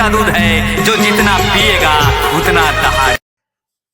का दूध है जो जितना पिएगा उतना दहाड़े।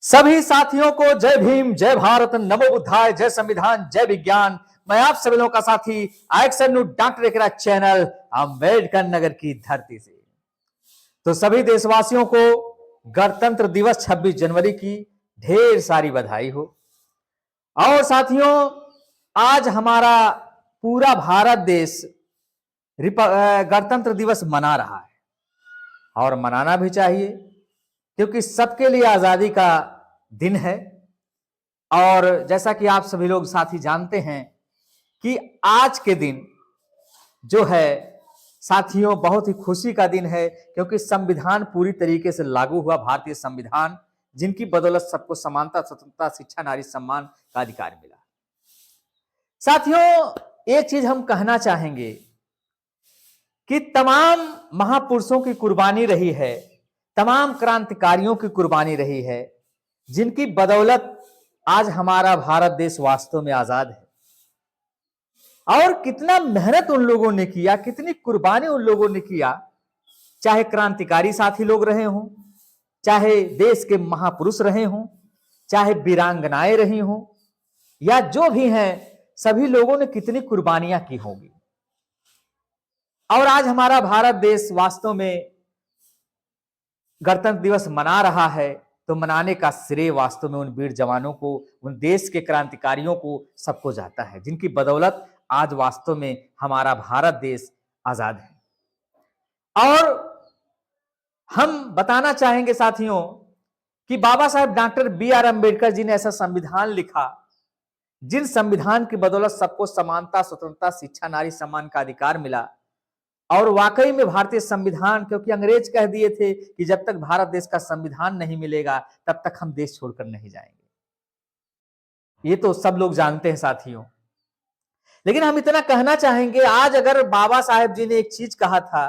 सभी साथियों को जय भीम, जय भारत, नमो बुद्धाय, जय संविधान, जय विज्ञान। मैं आप सभी लोगों का साथी एक्शन डॉक्टर एकरा चैनल अम्बेडकर नगर की धरती से। तो सभी देशवासियों को गणतंत्र दिवस 26 जनवरी की ढेर सारी बधाई हो। और साथियों, आज हमारा पूरा भारत देश गणतंत्र दिवस मना रहा है और मनाना भी चाहिए, क्योंकि सबके लिए आजादी का दिन है। और जैसा कि आप सभी लोग साथी जानते हैं कि आज के दिन जो है साथियों बहुत ही खुशी का दिन है, क्योंकि संविधान पूरी तरीके से लागू हुआ, भारतीय संविधान, जिनकी बदौलत सबको समानता, स्वतंत्रता, शिक्षा, नारी सम्मान का अधिकार मिला। साथियों, एक चीज हम कहना चाहेंगे कि तमाम महापुरुषों की कुर्बानी रही है, तमाम क्रांतिकारियों की कुर्बानी रही है, जिनकी बदौलत आज हमारा भारत देश वास्तव में आजाद है। और कितना मेहनत उन लोगों ने किया, कितनी कुर्बानी उन लोगों ने किया, चाहे क्रांतिकारी साथी लोग रहे हों, चाहे देश के महापुरुष रहे हों, चाहे वीरांगनाएं रही हों, या जो भी हैं, सभी लोगों ने कितनी कुर्बानियां की होंगी। और आज हमारा भारत देश वास्तव में गणतंत्र दिवस मना रहा है, तो मनाने का श्रेय वास्तव में उन वीर जवानों को, उन देश के क्रांतिकारियों को, सबको जाता है, जिनकी बदौलत आज वास्तव में हमारा भारत देश आजाद है। और हम बताना चाहेंगे साथियों कि बाबा साहेब डॉक्टर B.R. अम्बेडकर जी ने ऐसा संविधान लिखा, जिन संविधान की बदौलत सबको समानता, स्वतंत्रता, शिक्षा, नारी सम्मान का अधिकार मिला। और वाकई में भारतीय संविधान, क्योंकि अंग्रेज कह दिए थे कि जब तक भारत देश का संविधान नहीं मिलेगा तब तक हम देश छोड़कर नहीं जाएंगे। ये तो सब लोग जानते हैं साथियों। लेकिन हम इतना कहना चाहेंगे, आज अगर बाबा साहेब जी ने एक चीज कहा था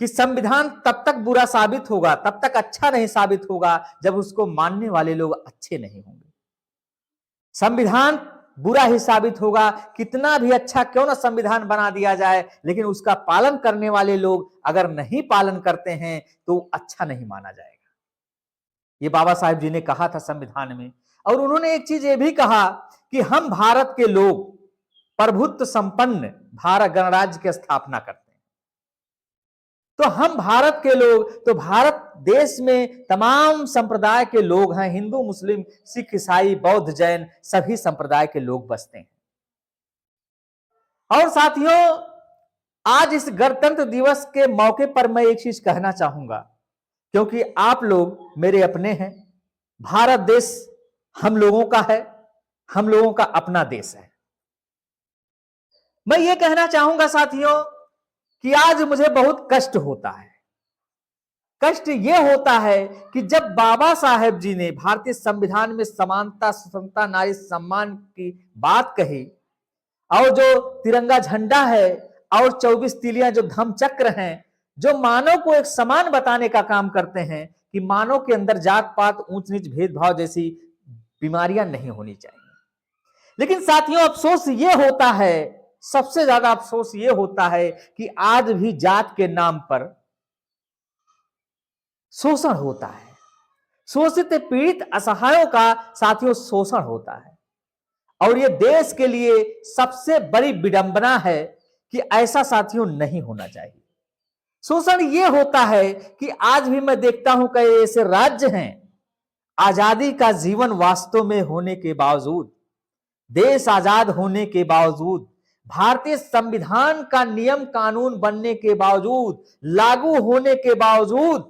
कि संविधान तब तक बुरा साबित होगा, तब तक अच्छा नहीं साबित होगा, जब उसको मानने वाले लोग अच्छे नहीं होंगे। संविधान बुरा ही साबित होगा, कितना भी अच्छा क्यों ना संविधान बना दिया जाए, लेकिन उसका पालन करने वाले लोग अगर नहीं पालन करते हैं तो अच्छा नहीं माना जाएगा। ये बाबा साहेब जी ने कहा था संविधान में। और उन्होंने एक चीज ये भी कहा कि हम भारत के लोग प्रभुत्व संपन्न भारत गणराज्य की स्थापना करते हैं। तो हम भारत के लोग, तो भारत देश में तमाम संप्रदाय के लोग हैं, हिंदू, मुस्लिम, सिख, ईसाई, बौद्ध, जैन, सभी संप्रदाय के लोग बसते हैं। और साथियों, आज इस गणतंत्र दिवस के मौके पर मैं एक चीज कहना चाहूंगा, क्योंकि आप लोग मेरे अपने हैं, भारत देश हम लोगों का है, हम लोगों का अपना देश है। मैं ये कहना चाहूंगा साथियों कि आज मुझे बहुत कष्ट होता है। कष्ट यह होता है कि जब बाबा साहेब जी ने भारतीय संविधान में समानता, स्वतंत्रता, नारी सम्मान की बात कही, और जो तिरंगा झंडा है और 24 तीलियां जो धम्म चक्र हैं, जो मानव को एक समान बताने का काम करते हैं कि मानव के अंदर जात पात, ऊंच नीच, भेदभाव जैसी बीमारियां नहीं होनी चाहिए। लेकिन साथियों, अफसोस यह होता है, सबसे ज्यादा अफसोस यह होता है कि आज भी जात के नाम पर शोषण होता है। शोषित, पीड़ित, असहायों का साथियों शोषण होता है। और यह देश के लिए सबसे बड़ी विडंबना है कि ऐसा साथियों नहीं होना चाहिए। शोषण यह होता है कि आज भी मैं देखता हूं कई ऐसे राज्य हैं, आजादी का जीवन वास्तव में होने के बावजूद, देश आजाद होने के बावजूद, भारतीय संविधान का नियम कानून बनने के बावजूद, लागू होने के बावजूद,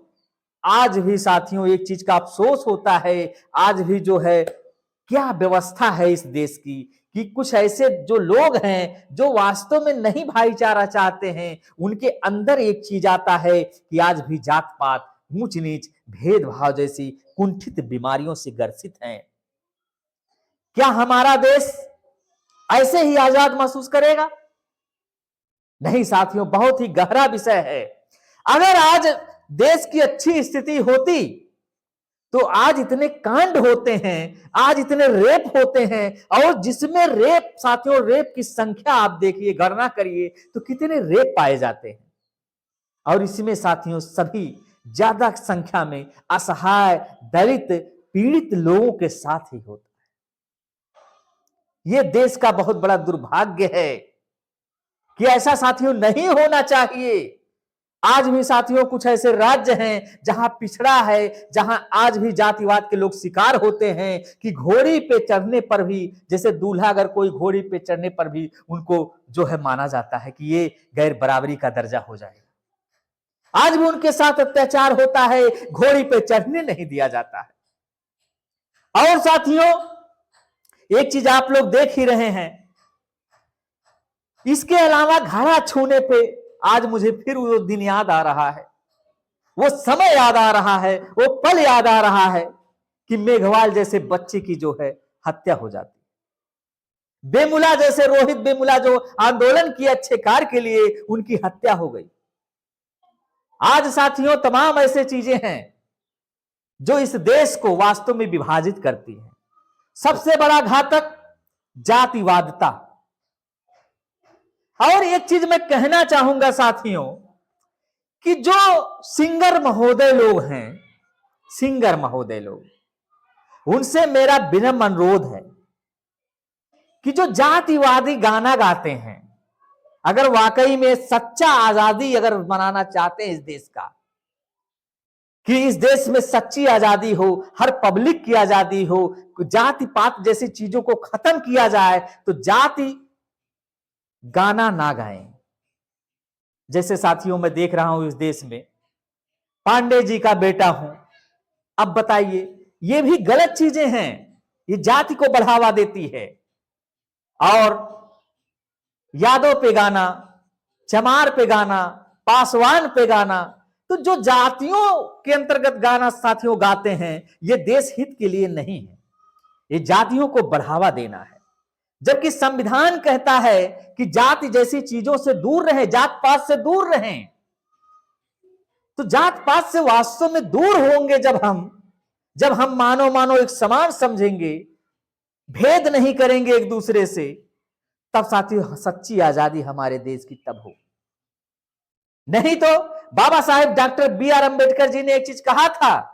आज भी साथियों एक चीज का अफसोस होता है, आज भी जो है क्या व्यवस्था है इस देश की, कि कुछ ऐसे जो लोग हैं जो वास्तव में नहीं भाईचारा चाहते हैं, उनके अंदर एक चीज आता है कि आज भी जात पात, ऊंच नीच, भेदभाव जैसी कुंठित बीमारियों से ग्रसित हैं। क्या हमारा देश ऐसे ही आजाद महसूस करेगा? नहीं साथियों, बहुत ही गहरा विषय है। अगर आज देश की अच्छी स्थिति होती तो आज इतने कांड होते हैं, आज इतने रेप होते हैं, और जिसमें रेप साथियों, रेप की संख्या आप देखिए, गणना करिए तो कितने रेप पाए जाते हैं। और इसमें साथियों सभी ज्यादा संख्या में असहाय, दलित, पीड़ित लोगों के साथ ही होता है। यह देश का बहुत बड़ा दुर्भाग्य है कि ऐसा साथियों नहीं होना चाहिए। आज भी साथियों कुछ ऐसे राज्य हैं जहां पिछड़ा है, जहां आज भी जातिवाद के लोग शिकार होते हैं कि घोड़ी पे चढ़ने पर भी, जैसे दूल्हा अगर कोई घोड़ी पे चढ़ने पर भी उनको जो है माना जाता है कि ये गैर बराबरी का दर्जा हो जाएगा। आज भी उनके साथ अत्याचार होता है, घोड़ी पे चढ़ने नहीं दिया जाता है। और साथियों एक चीज आप लोग देख ही रहे हैं, इसके अलावा घड़ा छूने पे आज मुझे फिर वो दिन याद आ रहा है, वो समय याद आ रहा है, वो पल याद आ रहा है कि मेघवाल जैसे बच्चे की जो है हत्या हो जाती। बेमुला जैसे रोहित बेमुला जो आंदोलन किए अच्छे कार्य के लिए, उनकी हत्या हो गई। आज साथियों तमाम ऐसे चीजें हैं जो इस देश को वास्तव में विभाजित करती हैं। सबसे बड़ा घातक जातिवादता। और एक चीज मैं कहना चाहूंगा साथियों कि जो सिंगर महोदय लोग हैं, सिंगर महोदय लोग, उनसे मेरा विनम्र अनुरोध है कि जो जातिवादी गाना गाते हैं, अगर वाकई में सच्चा आजादी अगर मनाना चाहते हैं इस देश का, कि इस देश में सच्ची आजादी हो, हर पब्लिक की आजादी हो, जाति पात जैसी चीजों को खत्म किया जाए, तो जाति गाना ना गाएं। जैसे साथियों मैं देख रहा हूं इस देश में, पांडे जी का बेटा हूं, अब बताइए ये भी गलत चीजें हैं, ये जाति को बढ़ावा देती है। और यादव पे गाना, चमार पे गाना, पासवान पे गाना, तो जो जातियों के अंतर्गत गाना साथियों गाते हैं, ये देश हित के लिए नहीं है, ये जातियों को बढ़ावा देना है। जबकि संविधान कहता है कि जाति जैसी चीजों से दूर रहें, जात पात से दूर रहें। तो जात पात से वास्तव में दूर होंगे जब हम मानो एक समान समझेंगे, भेद नहीं करेंगे एक दूसरे से, तब साथियों सच्ची आजादी हमारे देश की तब हो। नहीं तो बाबा साहेब डॉक्टर बी.आर. अम्बेडकर जी ने एक चीज कहा था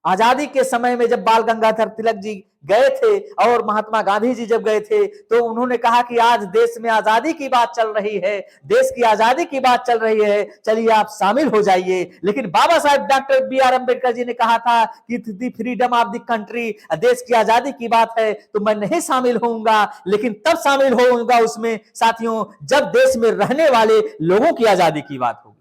आजादी के समय में, जब बाल गंगाधर तिलक जी गए थे और महात्मा गांधी जी जब गए थे, तो उन्होंने कहा कि आज देश में आजादी की बात चल रही है, देश की आजादी की बात चल रही है, चलिए आप शामिल हो जाइए। लेकिन बाबा साहेब डॉक्टर बी.आर. अम्बेडकर जी ने कहा था कि the freedom of the country, देश की आजादी की बात है तो मैं नहीं शामिल होऊंगा, लेकिन तब शामिल होऊंगा उसमें साथियों जब देश में रहने वाले लोगों की आजादी की बात होगी।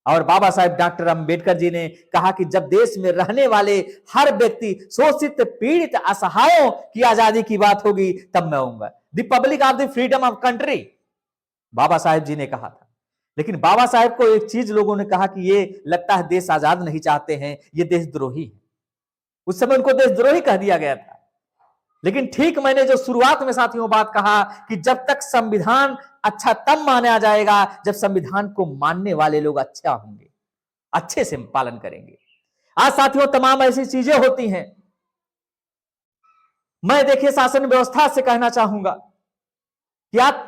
और बाबा साहेब डॉक्टर अंबेडकर जी ने कहा कि जब देश में रहने वाले हर व्यक्ति शोषित, पीड़ित, असहायों की आजादी की बात होगी तब मैं आऊंगा। The public of the freedom of country, Baba Saheb ji ने कहा था। लेकिन बाबा साहेब को एक चीज लोगों ने कहा कि ये लगता है देश आजाद नहीं चाहते हैं, ये देशद्रोही है। उस समय उनको देशद्रोही कह दिया गया था। लेकिन ठीक मैंने जो शुरुआत में साथियों बात कहा कि जब तक संविधान अच्छा तब माना जाएगा जब संविधान को मानने वाले लोग अच्छा होंगे, अच्छे से पालन करेंगे। आज साथियों तमाम ऐसी चीजें होती हैं। मैं देखिए शासन व्यवस्था से कहना चाहूंगा कि आप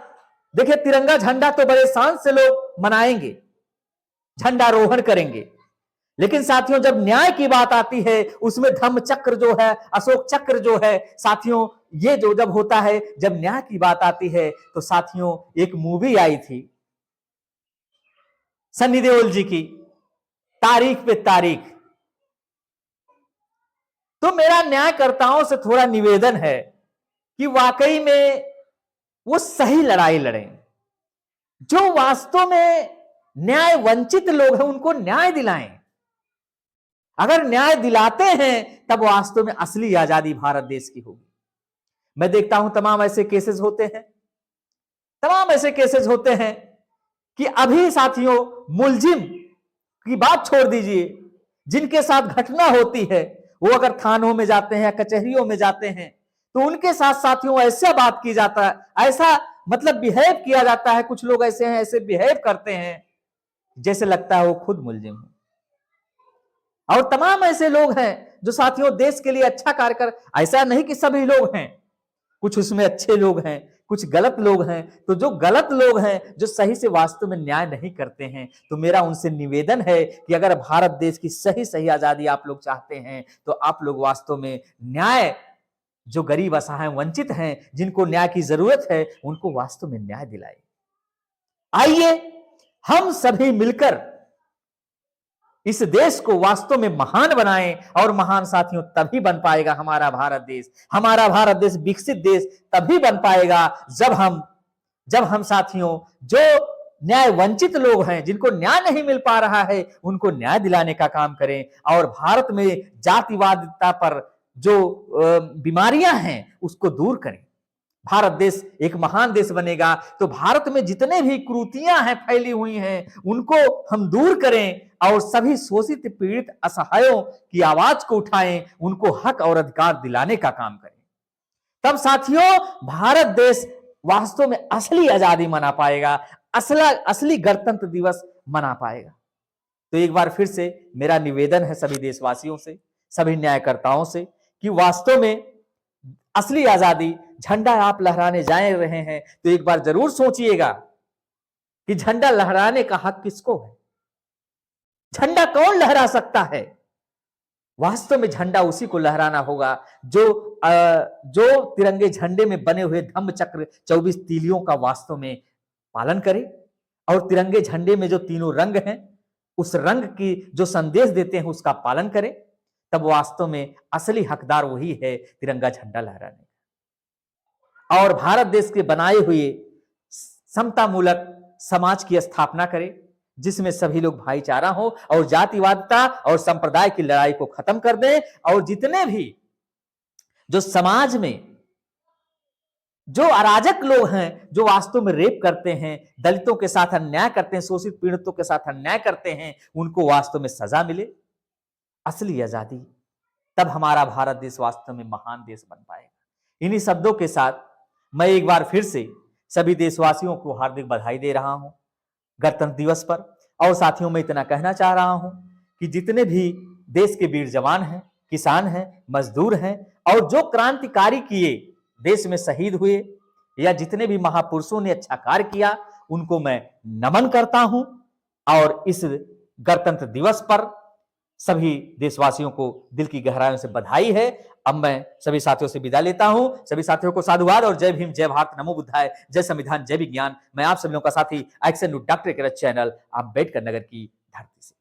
देखिए तिरंगा झंडा तो बड़े शान से लोग मनाएंगे, झंडारोहण करेंगे, लेकिन साथियों जब न्याय की बात आती है उसमें धम्म चक्र जो है, अशोक चक्र जो है साथियों, ये जो जब होता है, जब न्याय की बात आती है तो साथियों एक मूवी आई थी सन्नी देओल जी की, तारीख पे तारीख। तो मेरा न्यायकर्ताओं से थोड़ा निवेदन है कि वाकई में वो सही लड़ाई लड़ें, जो वास्तव में न्याय वंचित लोग हैं उनको न्याय दिलाएं। अगर न्याय दिलाते हैं तब वास्तव में असली आजादी भारत देश की होगी। मैं देखता हूं तमाम ऐसे केसेस होते हैं, तमाम ऐसे केसेस होते हैं कि अभी साथियों मुलजिम की बात छोड़ दीजिए, जिनके साथ घटना होती है वो अगर थानों में जाते हैं, कचहरियों में जाते हैं, तो उनके साथ साथियों ऐसा बात की जाता है, ऐसा मतलब बिहेव किया जाता है। कुछ लोग ऐसे हैं, ऐसे बिहेव करते हैं जैसे लगता है वो खुद मुलजिम है। और तमाम ऐसे लोग हैं जो साथियों देश के लिए अच्छा कार्य कर, ऐसा नहीं कि सभी लोग हैं, कुछ उसमें अच्छे लोग हैं, कुछ गलत लोग हैं, तो जो गलत लोग हैं, जो सही से वास्तव में न्याय नहीं करते हैं, तो मेरा उनसे निवेदन है कि अगर भारत देश की सही सही आजादी आप लोग चाहते हैं, तो आप लोग वास्तव में न्याय, जो गरीब असहाय वंचित हैं, जिनको न्याय की जरूरत है, उनको वास्तव में न्याय दिलाए। आइए हम सभी मिलकर इस देश को वास्तव में महान बनाएं, और महान साथियों तभी बन पाएगा हमारा भारत देश। हमारा भारत देश विकसित देश तभी बन पाएगा जब हम साथियों, जो न्याय वंचित लोग हैं, जिनको न्याय नहीं मिल पा रहा है, उनको न्याय दिलाने का काम करें, और भारत में जातिवादिता पर जो बीमारियां हैं उसको दूर करें। भारत देश एक महान देश बनेगा तो भारत में जितने भी कुरीतियां हैं फैली हुई हैं उनको हम दूर करें, और सभी शोषित पीड़ित असहायों की आवाज को उठाएं, उनको हक और अधिकार दिलाने का काम करें। तब साथियों भारत देश वास्तव में असली आजादी मना पाएगा, असली गणतंत्र दिवस मना पाएगा। तो एक बार फिर से मेरा निवेदन है सभी देशवासियों से, सभी न्यायकर्ताओं से, कि वास्तव में असली आजादी झंडा आप लहराने जा रहे हैं तो एक बार जरूर सोचिएगा कि झंडा लहराने का हक किसको है, झंडा कौन लहरा सकता है। वास्तव में झंडा उसी को लहराना होगा जो तिरंगे झंडे में बने हुए धम्म चक्र 24 तीलियों का वास्तव में पालन करे, और तिरंगे झंडे में जो तीनों रंग हैं उस रंग की जो संदेश देते हैं उसका पालन करे। तब वास्तव में असली हकदार वही है तिरंगा झंडा लहराने का, और भारत देश के बनाए हुए समतामूलक समाज की स्थापना करे, जिसमें सभी लोग भाईचारा हो और जातिवादिता और संप्रदाय की लड़ाई को खत्म कर दें, और जितने भी जो समाज में जो अराजक लोग हैं, जो वास्तव में रेप करते हैं, दलितों के साथ अन्याय करते हैं, शोषित पीड़ितों के साथ अन्याय करते हैं, उनको वास्तव में सजा मिले, असली आजादी, तब हमारा भारत देश वास्तव में महान देश बन पाएगा। इन्हीं शब्दों के साथ मैं एक बार फिर से सभी देशवासियों को हार्दिक बधाई दे रहा हूं गणतंत्र दिवस पर। और साथियों मैं इतना कहना चाह रहा हूं कि जितने भी देश के वीर जवान हैं, किसान हैं, मजदूर हैं, और जो क्रांतिकारी किए, देश में शहीद हुए, या जितने भी महापुरुषों ने अच्छा कार्य किया, उनको मैं नमन करता हूं। और इस गणतंत्र दिवस पर सभी देशवासियों को दिल की गहराइयों से बधाई है। अब मैं सभी साथियों से विदा लेता हूं। सभी साथियों को साधुवाद और जय भीम, जय भारत, नमो बुद्धाय, जय संविधान, जय विज्ञान। मैं आप सभी लोगों का साथी एक्शन डॉक्टर के चैनल अम्बेडकर नगर की धरती से।